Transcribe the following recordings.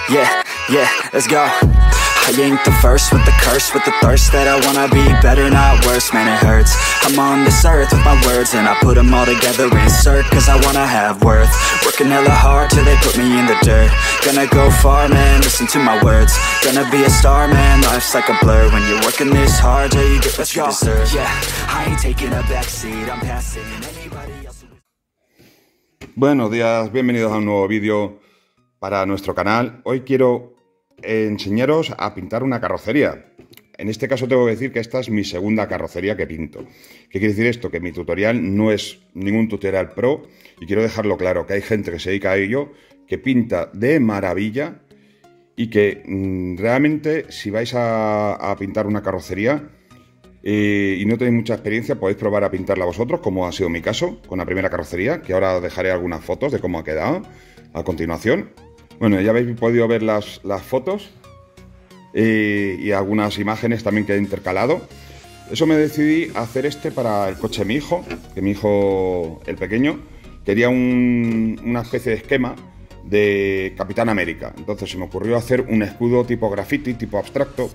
Yeah, let's go. I ain't the first with the curse, with the thirst that I wanna be better, not worse, man it hurts. I'm on this earth with my words and I put them all together, insert, cause I wanna have worth. Working hella hard till they put me in the dirt. Gonna go far, man, listen to my words. Gonna be a star, man, life's like a blur. When you're working this hard till you get what you deserve. Yeah, I ain't taking a backseat, I'm passing anybody else. Buenos días, bienvenidos a un nuevo vídeo para nuestro canal. Hoy quiero enseñaros a pintar una carrocería. En este caso tengo que decir que esta es mi segunda carrocería que pinto. ¿Qué quiere decir esto? Que mi tutorial no es ningún tutorial pro y quiero dejarlo claro, que hay gente que se dedica a ello, que pinta de maravilla y que realmente si vais a pintar una carrocería y no tenéis mucha experiencia, podéis probar a pintarla vosotros, como ha sido mi caso con la primera carrocería, que ahora dejaré algunas fotos de cómo ha quedado a continuación. Bueno, ya habéis podido ver las fotos y algunas imágenes también que he intercalado. Eso me decidí a hacer para el coche de mi hijo, que mi hijo, el pequeño, quería una especie de esquema de Capitán América. Entonces se me ocurrió hacer un escudo tipo graffiti, tipo abstracto,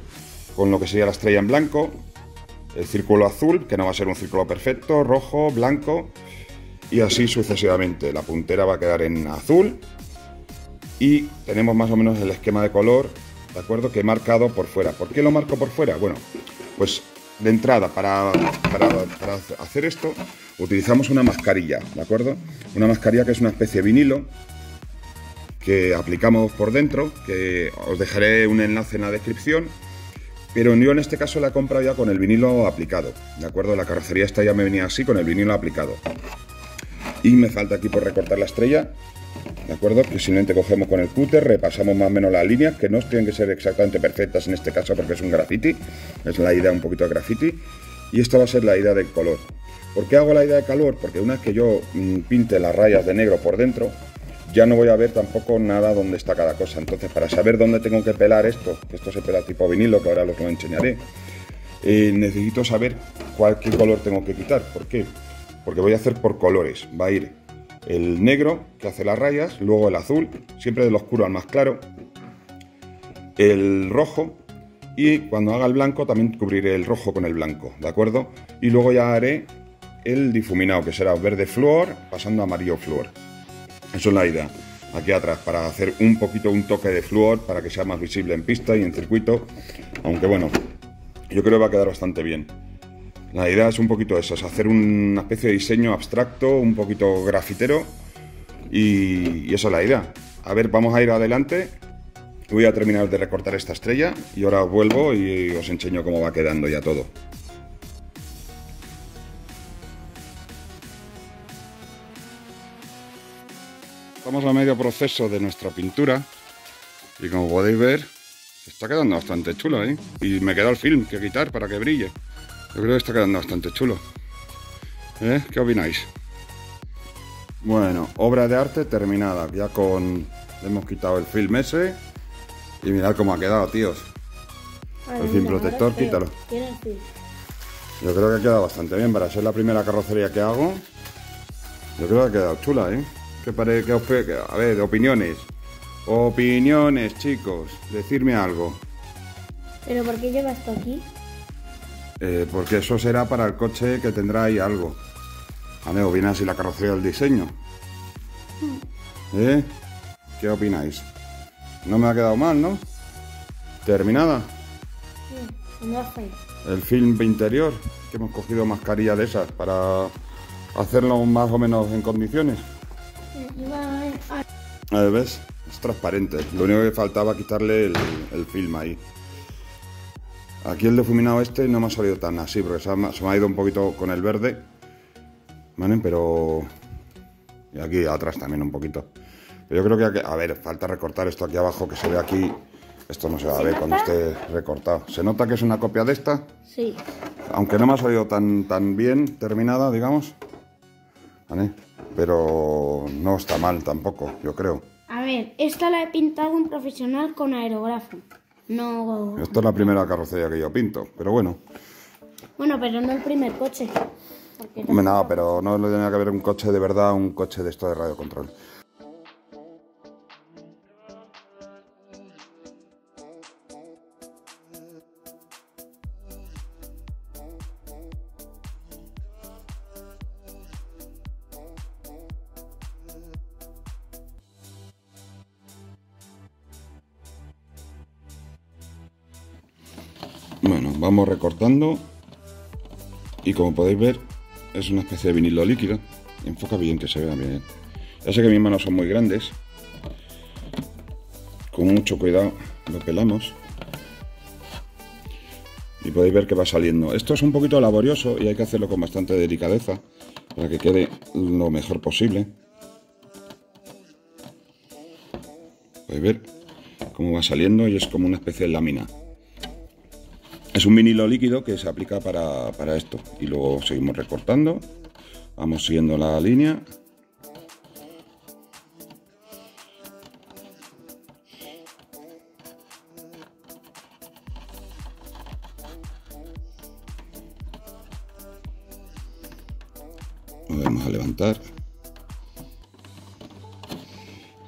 con lo que sería la estrella en blanco, el círculo azul, que no va a ser un círculo perfecto, rojo, blanco, y así sucesivamente. La puntera va a quedar en azul. Y tenemos más o menos el esquema de color, ¿de acuerdo? Que he marcado por fuera. ¿Por qué lo marco por fuera? Bueno, pues de entrada, para hacer esto, utilizamos una mascarilla, ¿de acuerdo? Una mascarilla que es una especie de vinilo que aplicamos por dentro, que os dejaré un enlace en la descripción. Pero yo en este caso la he comprado ya con el vinilo aplicado, ¿de acuerdo? La carrocería esta ya me venía así, con el vinilo aplicado. Y me falta aquí por recortar la estrella, ¿de acuerdo? Que simplemente cogemos con el cúter, repasamos más o menos las líneas, que no tienen que ser exactamente perfectas en este caso porque es un graffiti, es la idea un poquito de graffiti, y esta va a ser la idea del color. ¿Por qué hago la idea de color? Porque una vez que yo pinte las rayas de negro por dentro, ya no voy a ver tampoco nada dónde está cada cosa. Entonces, para saber dónde tengo que pelar esto, que esto se pela tipo vinilo, que ahora os lo enseñaré, necesito saber qué color tengo que quitar. ¿Por qué? Porque voy a hacer por colores. Va a ir el negro, que hace las rayas, luego el azul, siempre del oscuro al más claro, el rojo, y cuando haga el blanco también cubriré el rojo con el blanco, ¿de acuerdo? Y luego ya haré el difuminado, que será verde flúor pasando a amarillo flúor. Eso es la idea, aquí atrás, para hacer un toque de flúor para que sea más visible en pista y en circuito, aunque bueno, yo creo que va a quedar bastante bien. La idea es un poquito eso, es hacer una especie de diseño abstracto, un poquito grafitero, y esa es la idea. A ver, vamos a ir adelante, voy a terminar de recortar esta estrella y ahora vuelvo y os enseño cómo va quedando ya todo. Estamos a medio proceso de nuestra pintura y como podéis ver, está quedando bastante chulo, ¿eh? Y me queda el film que quitar para que brille. Yo creo que está quedando bastante chulo. ¿Qué opináis? Bueno, obra de arte terminada. Ya le hemos quitado el film ese. Y mirad cómo ha quedado, tíos. El film protector, quítalo. Yo creo que ha quedado bastante bien. Para ser la primera carrocería que hago, yo creo que ha quedado chula, ¿eh? A ver, opiniones. Opiniones, chicos. Decidme algo. ¿Pero por qué lleva esto aquí? Porque eso será para el coche que tendrá ahí algo. Amigo, viene así la carrocería del diseño. ¿Qué opináis? No me ha quedado mal, ¿no? ¿Terminada? Sí, no hace. El film interior, que hemos cogido mascarilla de esas para hacerlo más o menos en condiciones. A ver, ¿ves? Es transparente. Lo único que faltaba quitarle el film ahí. Aquí el difuminado no me ha salido tan así, porque se me ha ido un poquito con el verde, ¿vale? Pero... y aquí atrás también un poquito. Pero yo creo que, a ver, falta recortar esto aquí abajo, que se ve aquí. Esto no se va a ver cuando esté recortado. ¿Se nota que es una copia de esta? Sí. Aunque no me ha salido tan bien terminada, digamos, ¿vale? Pero no está mal tampoco, yo creo. A ver, esta la he pintado un profesional con aerógrafo. No... Esta es la primera carrocería que yo pinto, pero bueno. Bueno, pero no el primer coche. Nada, pero no le tenía que haber un coche de verdad, un coche de esto de radiocontrol. Bueno, vamos recortando y como podéis ver es una especie de vinilo líquido. Enfoca bien, que se vea bien. Ya sé que mis manos son muy grandes. Con mucho cuidado lo pelamos y podéis ver que va saliendo. Esto es un poquito laborioso y hay que hacerlo con bastante delicadeza para que quede lo mejor posible. Podéis ver cómo va saliendo y es como una especie de lámina. Es un vinilo líquido que se aplica para esto. Y luego seguimos recortando. Vamos siguiendo la línea. Vamos a levantar.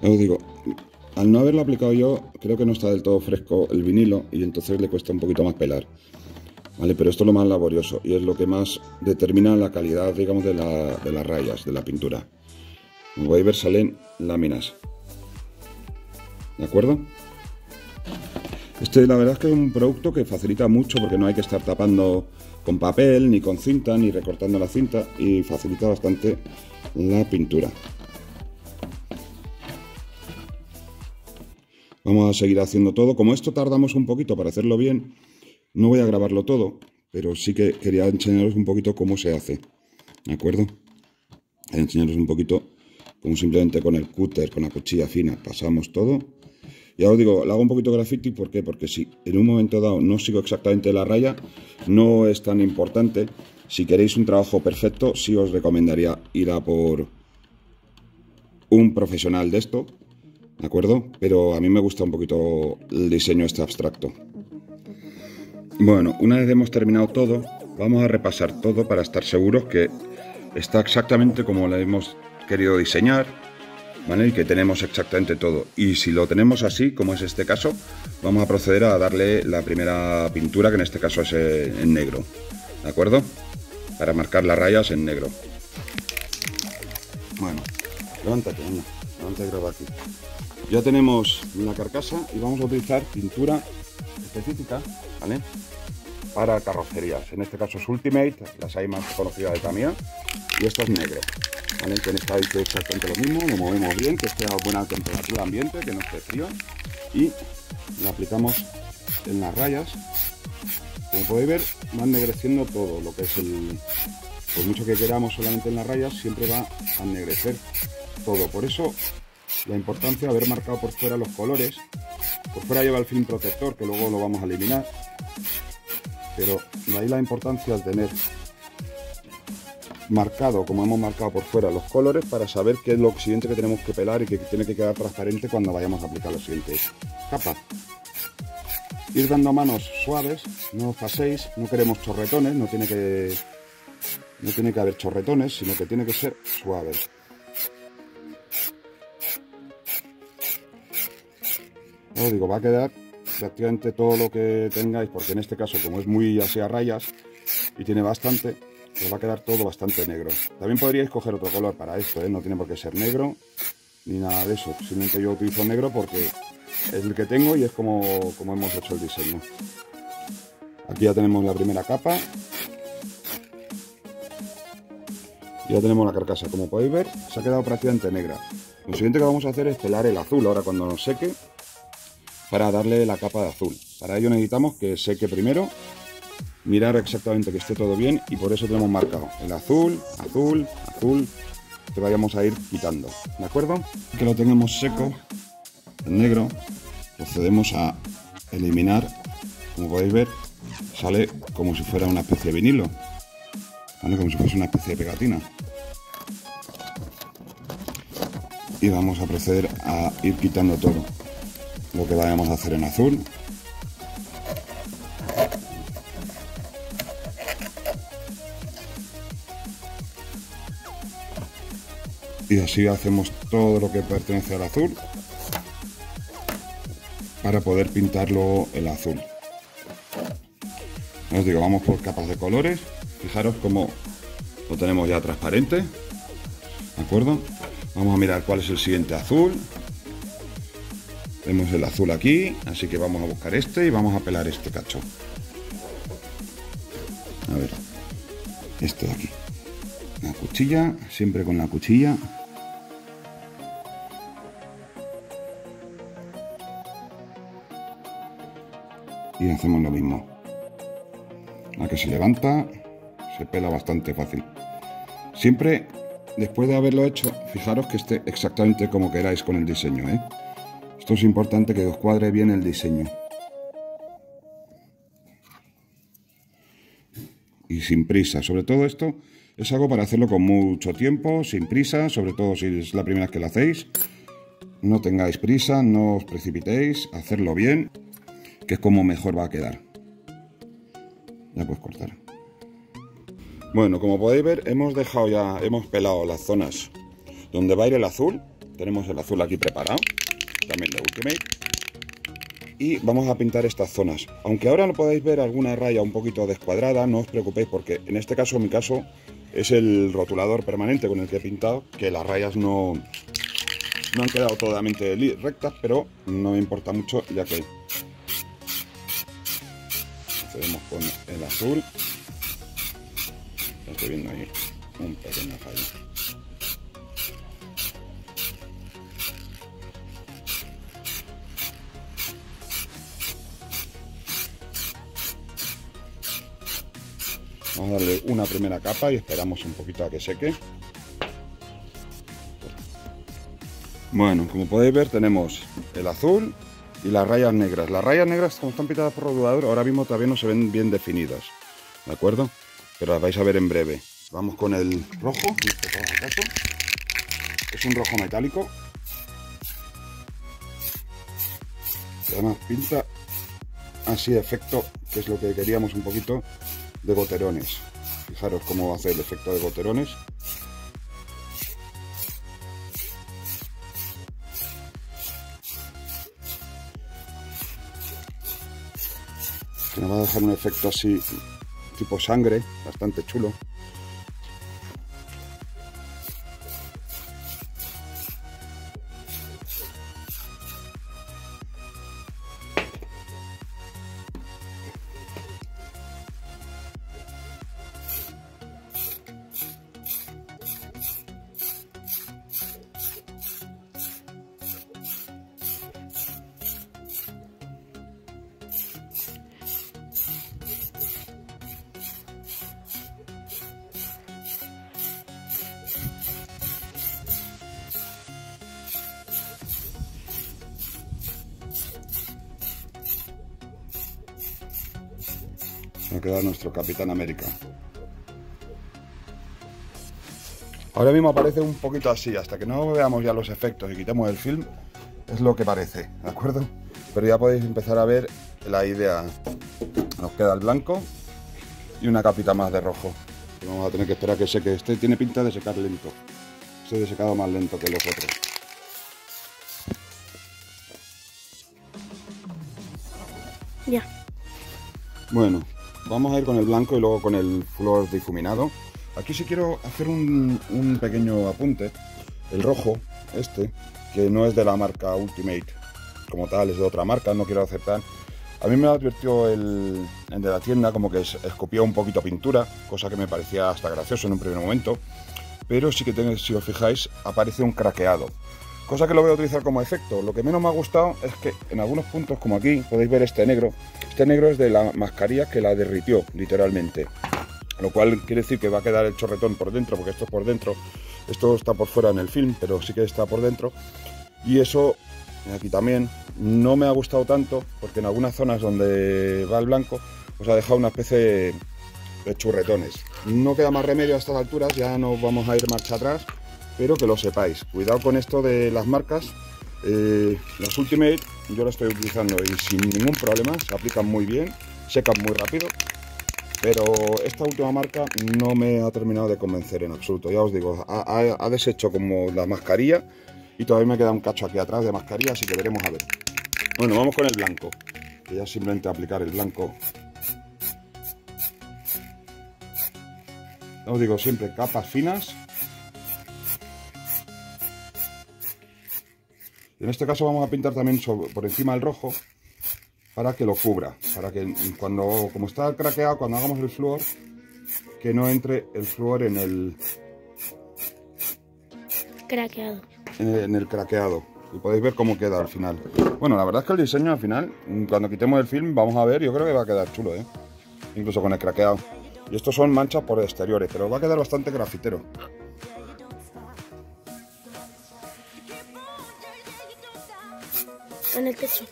Os digo, al no haberlo aplicado yo, creo que no está del todo fresco el vinilo y entonces le cuesta un poquito más pelar. ¿Vale? Pero esto es lo más laborioso y es lo que más determina la calidad, digamos, de las rayas, de la pintura. Como podéis ver, salen láminas. ¿De acuerdo? La verdad es que es un producto que facilita mucho porque no hay que estar tapando con papel, ni con cinta, ni recortando la cinta y facilita bastante la pintura. Vamos a seguir haciendo todo. Como esto tardamos un poquito para hacerlo bien, no voy a grabarlo todo, pero sí que quería enseñaros un poquito cómo se hace. ¿De acuerdo? Enseñaros un poquito cómo simplemente con el cúter, con la cuchilla fina, pasamos todo. Ya os digo, lo hago un poquito graffiti, ¿por qué? Porque si en un momento dado no sigo exactamente la raya, no es tan importante. Si queréis un trabajo perfecto, sí os recomendaría ir a por un profesional de esto, ¿de acuerdo? Pero a mí me gusta un poquito el diseño este abstracto. Bueno, una vez hemos terminado todo, vamos a repasar todo para estar seguros que está exactamente como lo hemos querido diseñar, ¿vale? Y que tenemos exactamente todo. Y si lo tenemos así, como es este caso, vamos a proceder a darle la primera pintura, que en este caso es en negro, ¿de acuerdo? Para marcar las rayas en negro. Bueno, levántate, anda, levántate y graba aquí. Ya tenemos la carcasa y vamos a utilizar pintura específica, ¿vale? Para carrocerías. En este caso es Ultimate, las hay más conocidas de Tamiya, y esto es negro, ¿vale? Con esta hay que exactamente lo mismo, lo movemos bien, que esté a buena temperatura ambiente, que no esté frío, y lo aplicamos en las rayas. Como podéis ver, va ennegreciendo todo lo que es el... Por mucho que queramos solamente en las rayas, siempre va a ennegrecer todo. Por eso la importancia de haber marcado por fuera los colores. Por fuera lleva el film protector, que luego lo vamos a eliminar, pero de ahí la importancia de tener marcado, como hemos marcado por fuera, los colores para saber qué es lo siguiente que tenemos que pelar y que tiene que quedar transparente cuando vayamos a aplicar la siguiente capa. Ir dando manos suaves, no os paséis, no queremos chorretones, no tiene que haber chorretones, sino que tiene que ser suaves. Os digo, va a quedar prácticamente todo lo que tengáis, porque en este caso, como es muy así a rayas y tiene bastante, os va a quedar todo bastante negro. También podríais coger otro color para esto, ¿eh? No tiene por qué ser negro ni nada de eso. Simplemente yo utilizo negro porque es el que tengo y es como hemos hecho el diseño. Aquí ya tenemos la primera capa. Ya tenemos la carcasa, como podéis ver, se ha quedado prácticamente negra. Lo siguiente que vamos a hacer es pelar el azul ahora cuando nos seque, para darle la capa de azul. Para ello necesitamos que seque primero, mirar exactamente que esté todo bien, y por eso tenemos marcado el azul, azul, azul, que vayamos a ir quitando, ¿de acuerdo? Que lo tengamos seco, el negro, procedemos a eliminar. Como podéis ver, sale como si fuera una especie de vinilo, ¿vale? Como si fuese una especie de pegatina. Y vamos a proceder a ir quitando todo lo que vayamos a hacer en azul. Y así hacemos todo lo que pertenece al azul para poder pintarlo el azul. Os digo, vamos por capas de colores. Fijaros cómo lo tenemos ya transparente, ¿de acuerdo? Vamos a mirar cuál es el siguiente azul. Vemos el azul aquí, así que vamos a buscar este y vamos a pelar este cacho. esto de aquí. La cuchilla, siempre con la cuchilla. Y hacemos lo mismo. La que se levanta, se pela bastante fácil. Siempre, después de haberlo hecho, fijaros que esté exactamente como queráis con el diseño, ¿eh? Esto es importante, que os cuadre bien el diseño. Y sin prisa. Sobre todo esto es algo para hacerlo con mucho tiempo, sin prisa, sobre todo si es la primera vez que lo hacéis. No tengáis prisa, no os precipitéis, hacerlo bien, que es como mejor va a quedar. Ya puedes cortar. Bueno, como podéis ver, hemos pelado las zonas donde va a ir el azul. Tenemos el azul aquí preparado, también de Ultimate. Y vamos a pintar estas zonas. Aunque ahora no podáis ver alguna raya un poquito descuadrada, no os preocupéis, porque en este caso, en mi caso, es el rotulador permanente con el que he pintado, que las rayas no han quedado totalmente rectas, pero no me importa mucho, ya que procedemos con el azul. Estoy viendo ahí un pequeño fallo. Vamos a darle una primera capa y esperamos un poquito a que seque. Bueno, como podéis ver, tenemos el azul y las rayas negras. Las rayas negras, como están pintadas por rotulador, ahora mismo todavía no se ven bien definidas, ¿de acuerdo? Pero las vais a ver en breve. Vamos con el rojo, en este caso. Es un rojo metálico. Y además pinta así efecto, que es lo que queríamos un poquito, de goterones. Fijaros cómo va a hacer el efecto de goterones. Que nos va a dejar un efecto así tipo sangre, bastante chulo. Va a quedar nuestro Capitán América. Ahora mismo aparece un poquito así, hasta que no veamos ya los efectos y quitemos el film, es lo que parece, ¿de acuerdo? Pero ya podéis empezar a ver la idea. Nos queda el blanco y una capita más de rojo. Vamos a tener que esperar a que seque. Este tiene pinta de secar lento. Este de secado más lento que los otros. Ya. Bueno, vamos a ir con el blanco y luego con el flúor difuminado. Aquí sí quiero hacer un pequeño apunte. El rojo, este, que no es de la marca Ultimate como tal, es de otra marca, no quiero aceptar. A mí me advirtió el de la tienda como que escupía un poquito pintura, cosa que me parecía hasta gracioso en un primer momento. Pero sí que si os fijáis, aparece un craqueado. Cosa que lo voy a utilizar como efecto. Lo que menos me ha gustado es que en algunos puntos, como aquí, podéis ver este negro. Este negro es de la mascarilla que la derritió, literalmente. Lo cual quiere decir que va a quedar el chorretón por dentro, porque esto es por dentro. Esto está por fuera en el film, pero sí que está por dentro. Y eso, aquí también, no me ha gustado tanto, porque en algunas zonas donde va el blanco, os ha dejado una especie de churretones. No queda más remedio a estas alturas, ya nos vamos a ir marcha atrás. Pero que lo sepáis, cuidado con esto de las marcas. Las Ultimate yo las estoy utilizando y sin ningún problema, se aplican muy bien, secan muy rápido. Pero esta última marca no me ha terminado de convencer en absoluto. Ya os digo, ha deshecho como la mascarilla y todavía me queda un cacho aquí atrás de mascarilla, así que veremos a ver. Bueno, vamos con el blanco, que ya simplemente aplicar el blanco. Ya os digo, siempre capas finas. En este caso vamos a pintar también por encima el rojo para que lo cubra, para que como está craqueado, cuando hagamos el flúor que no entre el flúor en el Craqueado. y podéis ver cómo queda al final. Bueno, la verdad es que el diseño al final, cuando quitemos el film, vamos a ver, yo creo que va a quedar chulo, ¿eh? Incluso con el craqueado. Y estos son manchas por exteriores, pero va a quedar bastante grafitero. En el techo.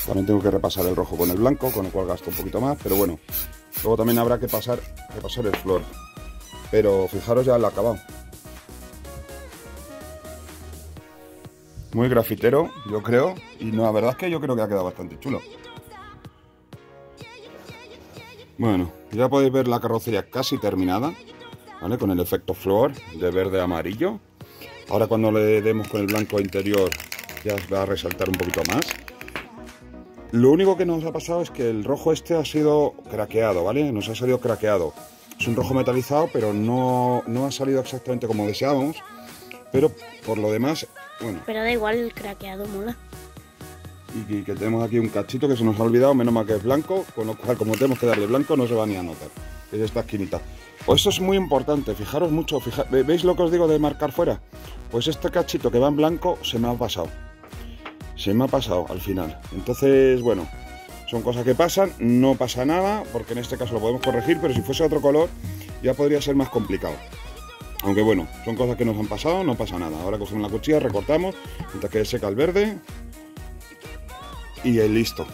También tengo que repasar el rojo con el blanco, con lo cual gasto un poquito más, pero bueno. Luego también habrá que repasar el flor. Pero fijaros ya el acabado. Muy grafitero, yo creo. Y no, la verdad es que yo creo que ha quedado bastante chulo. Bueno, ya podéis ver la carrocería casi terminada, ¿vale? Con el efecto flor de verde a amarillo. Ahora cuando le demos con el blanco interior ya os va a resaltar un poquito más. Lo único que nos ha pasado es que el rojo este ha sido craqueado, ¿vale? Nos ha salido craqueado. Es un rojo metalizado, pero no ha salido exactamente como deseábamos. Pero por lo demás, bueno. Pero da igual, el craqueado mola. Y que tenemos aquí un cachito que se nos ha olvidado, menos mal que es blanco, con lo cual como tenemos que darle blanco no se va ni a notar. Es esta esquinita. Pues eso es muy importante, fijaros mucho. ¿Veis lo que os digo de marcar fuera? Pues este cachito que va en blanco se me ha pasado. Se me ha pasado al final. Entonces, bueno, son cosas que pasan, no pasa nada, porque en este caso lo podemos corregir, pero si fuese otro color ya podría ser más complicado. Aunque bueno, son cosas que nos han pasado, no pasa nada. Ahora cogemos la cuchilla, recortamos, mientras que seca el verde y listo.